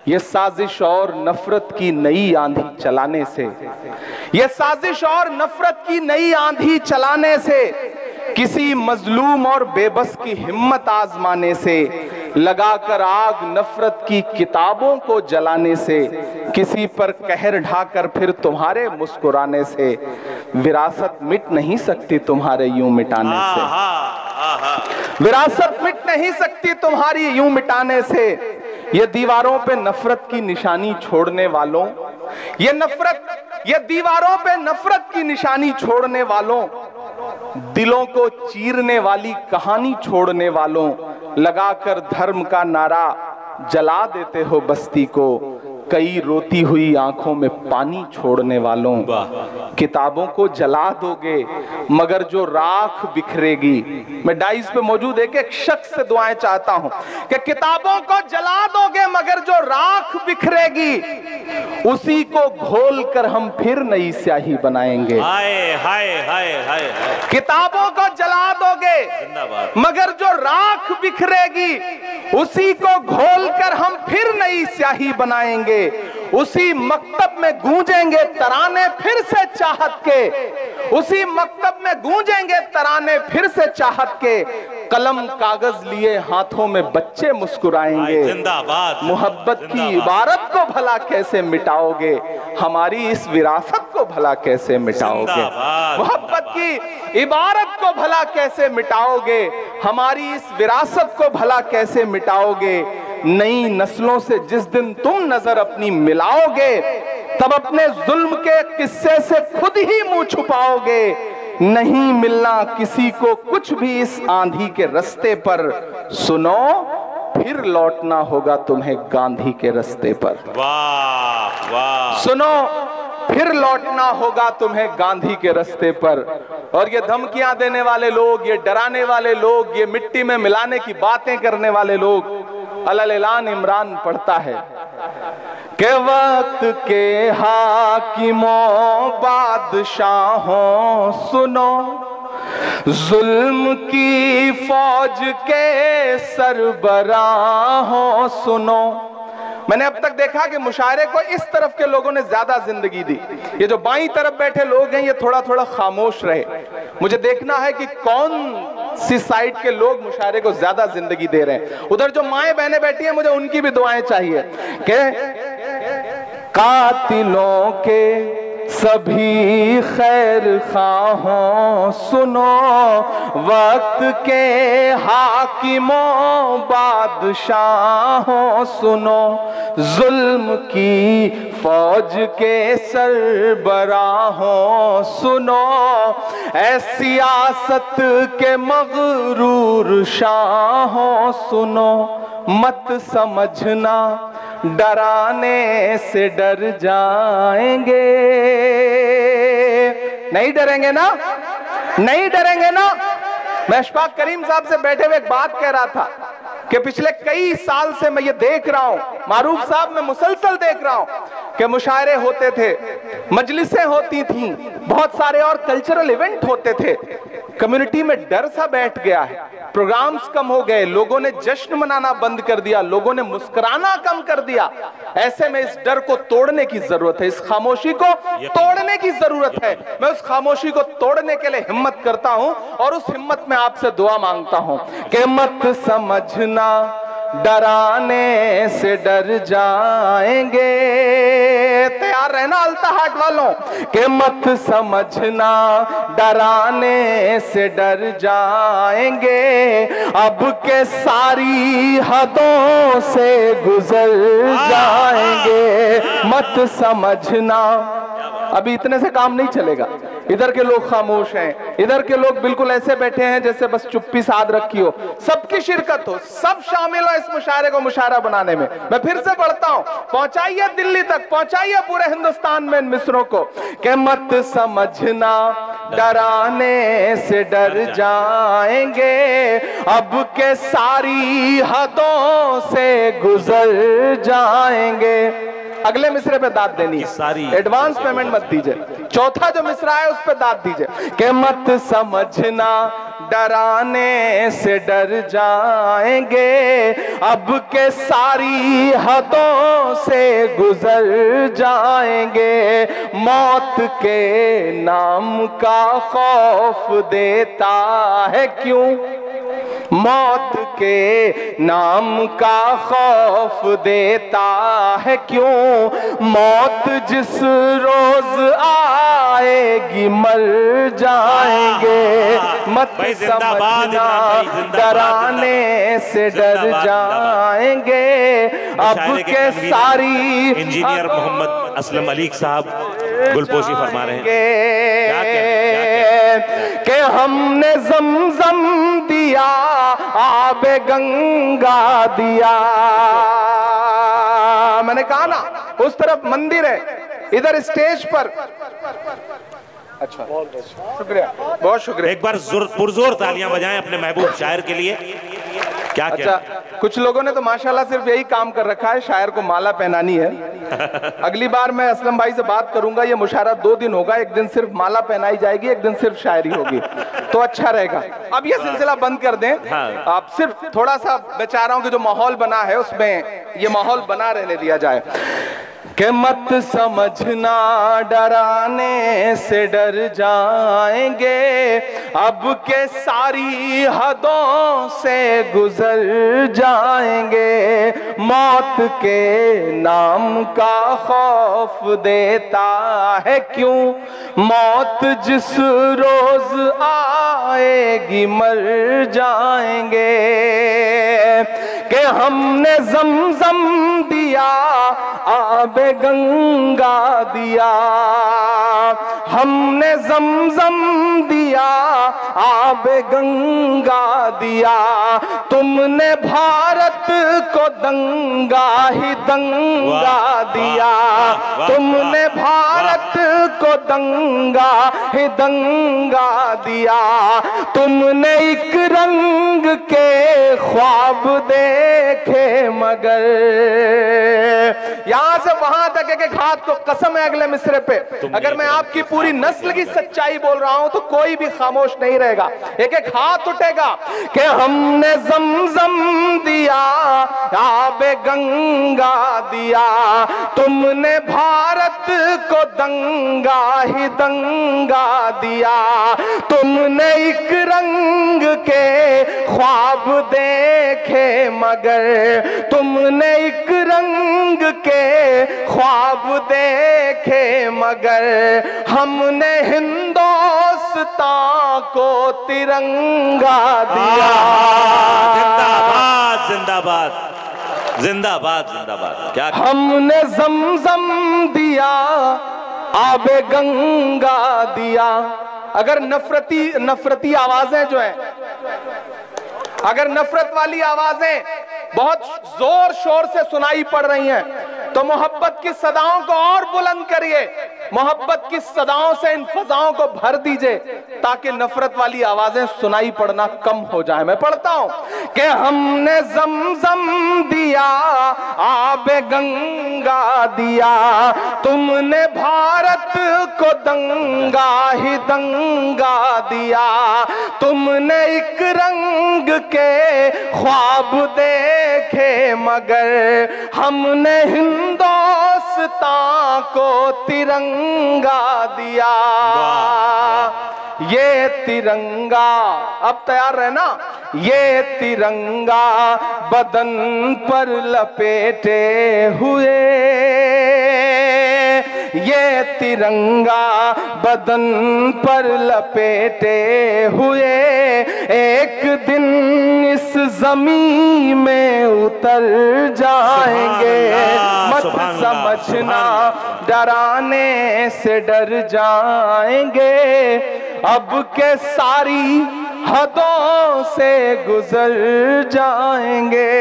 ये साजिश और नफरत की नई आंधी चलाने से, ये साजिश और नफरत की नई आंधी चलाने से, किसी मजलूम और बेबस की हिम्मत आजमाने से, लगाकर आग नफरत की किताबों को जलाने से, किसी पर कहर ढाकर फिर तुम्हारे मुस्कुराने से, विरासत मिट नहीं सकती तुम्हारे यूं मिटाने से, विरासत मिट नहीं सकती तुम्हारी यूं मिटाने से। ये दीवारों पे नफरत की निशानी छोड़ने वालों, ये दीवारों पे नफरत की निशानी छोड़ने वालों, दिलों को चीरने वाली कहानी छोड़ने वालों, लगाकर धर्म का नारा जला देते हो बस्ती को, कई रोती हुई आंखों में पानी छोड़ने वालों। किताबों को जला दोगे मगर जो राख बिखरेगी, मैं डाइस पे मौजूद एक शख्स से दुआएं चाहता हूं कि किताबों को जला दोगे मगर जो राख बिखरेगी, उसी को घोल कर हम फिर नई स्याही बनाएंगे। हाय हाय हाय हाय। किताबों को जला दोगे मगर जो राख बिखरेगी, उसी को घोल कर हम फिर नई स्याही बनाएंगे। उसी मकतब में गूंजेंगे तराने फिर से चाहत के, उसी मकतब में गूंजेंगे तराने फिर से चाहत के, कलम कागज लिए हाथों में बच्चे मुस्कुराएंगे। जिंदाबाद। मोहब्बत की इबारत को भला कैसे मिटाओगे, हमारी इस विरासत को भला कैसे मिटाओगे। मोहब्बत की इबारत को भला कैसे मिटाओगे, हमारी इस विरासत को भला कैसे मिटाओगे। नई नस्लों से जिस दिन तुम नजर अपनी मिलाओगे, तब अपने जुल्म के किस्से से खुद ही मुंह छुपाओगे। नहीं मिलना किसी को कुछ भी इस आंधी के रास्ते पर, सुनो फिर लौटना होगा तुम्हें गांधी के रास्ते पर। वाह वाह। सुनो फिर लौटना होगा तुम्हें गांधी के रास्ते पर। और ये धमकियां देने वाले लोग, ये डराने वाले लोग, ये मिट्टी में मिलाने की बातें करने वाले लोग, अलल-ऐलान इमरान पढ़ता है कि वक्त के हाकिमों बादशाहों सुनो, जुल्म की फौज के सरबराहों सुनो। मैंने अब तक देखा कि मुशायरे को इस तरफ के लोगों ने ज्यादा जिंदगी दी, ये जो बाईं तरफ बैठे लोग हैं ये थोड़ा थोड़ा खामोश रहे। मुझे देखना है कि कौन सी साइड के लोग मुशायरे को ज्यादा जिंदगी दे रहे हैं। उधर जो माएं बहनें बैठी हैं, मुझे उनकी भी दुआएं चाहिए कि कातिलों के सभी खैर खाहों सुनो, वक्त के हाकिमों बादशाहों सुनो, जुल्म की फौज के सरबराहों सुनो, ऐ सियासत के मगरूर शाहों सुनो, मत समझना डराने से डर जाएंगे। नहीं डरेंगे ना, नहीं डरेंगे ना। मैं अशफाक करीम साहब से बैठे हुए एक बात कह रहा था कि पिछले कई साल से मैं ये देख रहा हूं, मारूफ साहब मैं मुसलसल देख रहा हूं कि मुशायरे होते थे, मजलिसें होती थीं, बहुत सारे और कल्चरल इवेंट होते थे। कम्युनिटी में डर सा बैठ गया है, प्रोग्राम्स कम हो गए, लोगों ने जश्न मनाना बंद कर दिया, लोगों ने मुस्कुराना कम कर दिया। ऐसे में इस डर को तोड़ने की जरूरत है, इस खामोशी को तोड़ने की जरूरत है। मैं उस खामोशी को तोड़ने के लिए हिम्मत करता हूं और उस हिम्मत में आपसे दुआ मांगता हूं कि मत समझना डराने से डर जाएंगे। तैयार रहना अल्ताहाट वालों कि मत समझना डराने से डर जाएंगे, अब के सारी हदों से गुजर जाएंगे। मत समझना, अभी इतने से काम नहीं चलेगा। इधर के लोग खामोश हैं, इधर के लोग बिल्कुल ऐसे बैठे हैं जैसे बस चुप्पी साध रखी हो। सबकी शिरकत हो, सब शामिल हो इस मुशायरे को मुशायरा बनाने में। मैं फिर से पढ़ता हूं, पहुंचाइए दिल्ली तक, पहुंचाइए पूरे हिंदुस्तान में इन मिसरों को कि मत समझना डराने से डर जाएंगे, अब के सारी हदों से गुजर जाएंगे। अगले मिसरे पे दाद देनी है, एडवांस पेमेंट मत दीजिए। चौथा जो मिसरा है उस पे दाद दीजिए कि मत समझना डराने से डर जाएंगे, अब के सारी हदों से गुजर जाएंगे। मौत के नाम का खौफ देता है क्यों, मौत के नाम का खौफ देता है क्यों, मौत जिस रोज आएगी मर जाएंगे। मत समझना डराने से डर जाएंगे, अब के सारी। इंजीनियर मोहम्मद असलम अली साहब गुलपोशी फरमा रहे हैं कि हमने ज़मज़म दिया, आबे गंगा दिया। मैंने कहा ना उस तरफ मंदिर है, इधर स्टेज पर। अच्छा शुक्रिया, बहुत शुक्रिया। एक बार पुरजोर तालियां बजाएं अपने महबूब शायर के लिए। क्या अच्छा, कुछ लोगों ने तो माशाल्लाह सिर्फ यही काम कर रखा है, शायर को माला पहनानी है। अगली बार मैं असलम भाई से बात करूंगा, ये मुशायरा 2 दिन होगा, एक दिन सिर्फ माला पहनाई जाएगी, एक दिन सिर्फ शायरी होगी, तो अच्छा रहेगा। अब ये सिलसिला बंद कर दें, आप सिर्फ थोड़ा सा बेचाराओं की जो माहौल बना है उसमें ये माहौल बना रहने दिया जाए। कि मत समझना डराने से डर जाएंगे, अब के सारी हदों से गुजर जाएंगे। मौत के नाम का खौफ देता है क्यों, मौत जिस रोज आएगी मर जाएंगे। कि हमने ज़मज़म दिया, आबे गंगा दिया, हमने ज़मज़म दिया, आबे गंगा दिया। तुमने भारत को दंगा ही दंगा दिया, तुमने भारत को दंगा ही दंगा दिया। तुमने एक रंग के ख्वाब देखे मगर, यहां से वहां तक एक हाथ को कसम है अगले मिसरे पे, अगर मैं आपकी पूरी नस्ल की सच्चाई बोल रहा हूं तो कोई भी खामोश नहीं रहेगा, एक एक हाथ उठेगा। कि हमने ज़मज़म दिया, आबे गंगा दिया, तुमने भारत को दंगा ही दंगा दिया। तुमने एक रंग के ख्वाब देखे मगर, तुमने एक रंग के ख्वाब देखे मगर, हमने हिंदुस्तान को तिरंगा दिया। जिंदाबाद जिंदाबाद जिंदाबाद जिंदाबाद। क्या हमने ज़मज़म दिया, आबे गंगा दिया। अगर नफरती आवाजें जो हैं, अगर नफरत वाली आवाजें बहुत जोर शोर से सुनाई पड़ रही हैं, तो मोहब्बत की सदाओं को और बुलंद करिए, मोहब्बत की सदाओं से इन फजाओं को भर दीजिए, ताकि नफरत वाली आवाजें सुनाई पड़ना कम हो जाए। मैं पढ़ता हूं कि हमने ज़मज़म दिया, आबे गंगा दिया, तुमने भारत को दंगा ही दंगा दिया। तुमने एक रंग के ख्वाब देखे मगर, हमने हिंदुस्तान को तिरंगा दिया। ये तिरंगा, अब तैयार रहना, ये तिरंगा बदन पर लपेटे हुए, ये तिरंगा बदन पर लपेटे हुए, एक दिन इस जमीन में उतर जाएंगे। मत समझना डराने से डर जाएंगे, अब के सारी हदों से गुजर जाएंगे।